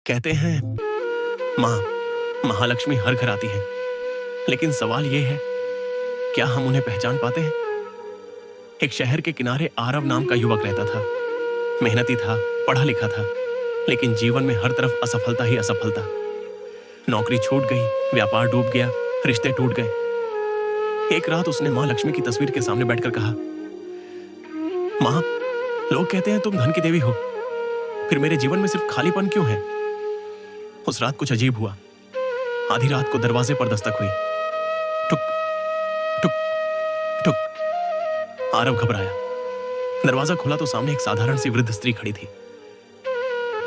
कहते हैं माँ महालक्ष्मी हर घर आती है, लेकिन सवाल यह है, क्या हम उन्हें पहचान पाते हैं? एक शहर के किनारे आरव नाम का युवक रहता था। मेहनती था, पढ़ा लिखा था, लेकिन जीवन में हर तरफ असफलता ही असफलता। नौकरी छूट गई, व्यापार डूब गया, रिश्ते टूट गए। एक रात उसने माँ लक्ष्मी की तस्वीर के सामने बैठकर कहा, माँ, लोग कहते हैं तुम धन की देवी हो, फिर मेरे जीवन में सिर्फ खालीपन क्यों है? उस रात कुछ अजीब हुआ। आधी रात को दरवाजे पर दस्तक हुई। टुक टुक टुक। आरव घबराया। दरवाजा खुला तो सामने एक साधारण सी वृद्ध स्त्री खड़ी थी।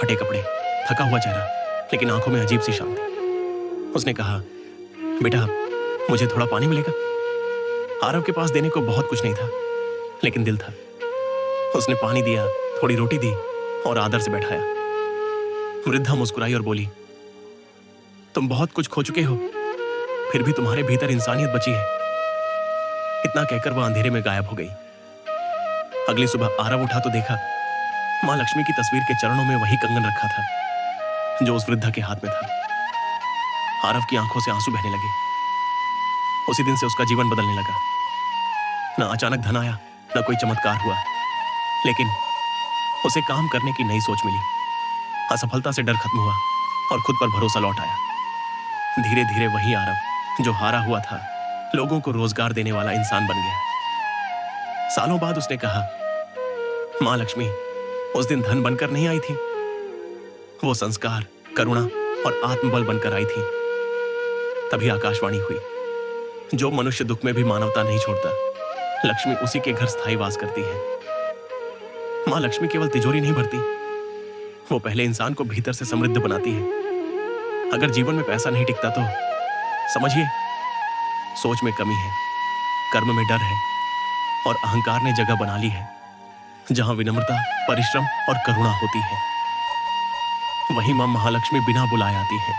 फटे कपड़े, थका हुआ चेहरा, लेकिन आंखों में अजीब सी शांति। उसने कहा, बेटा, मुझे थोड़ा पानी मिलेगा? आरव के पास देने को बहुत कुछ नहीं था, लेकिन दिल था। उसने पानी दिया, थोड़ी रोटी दी और आदर से बैठाया। वृद्धा मुस्कुराई और बोली, तुम बहुत कुछ खो चुके हो, फिर भी तुम्हारे भीतर इंसानियत बची है। इतना कहकर वह अंधेरे में गायब हो गई। अगली सुबह आरव उठा तो देखा, मां लक्ष्मी की तस्वीर के चरणों में वही कंगन रखा था जो उस वृद्धा के हाथ में था। आरव की आंखों से आंसू बहने लगे। उसी दिन से उसका जीवन बदलने लगा। न अचानक धन आया, न कोई चमत्कार हुआ, लेकिन उसे काम करने की नई सोच मिली। असफलता से डर खत्म हुआ और खुद पर भरोसा लौट आया। धीरे धीरे वही आरव जो हारा हुआ था, लोगों को रोजगार देने वाला इंसान बन गया। सालों बाद उसने कहा, मां लक्ष्मी उस दिन धन बनकर नहीं आई थी, वो संस्कार, करुणा और आत्मबल बनकर आई थी। तभी आकाशवाणी हुई, जो मनुष्य दुख में भी मानवता नहीं छोड़ता, लक्ष्मी उसी के घर स्थायी वास करती है। मां लक्ष्मी केवल तिजोरी नहीं भरती, वो पहले इंसान को भीतर से समृद्ध बनाती है। अगर जीवन में पैसा नहीं टिकता तो समझिए, सोच में कमी है, कर्म में डर है और अहंकार ने जगह बना ली है। जहां विनम्रता, परिश्रम और करुणा होती है, वहीं मां महालक्ष्मी बिना बुलाए आती है।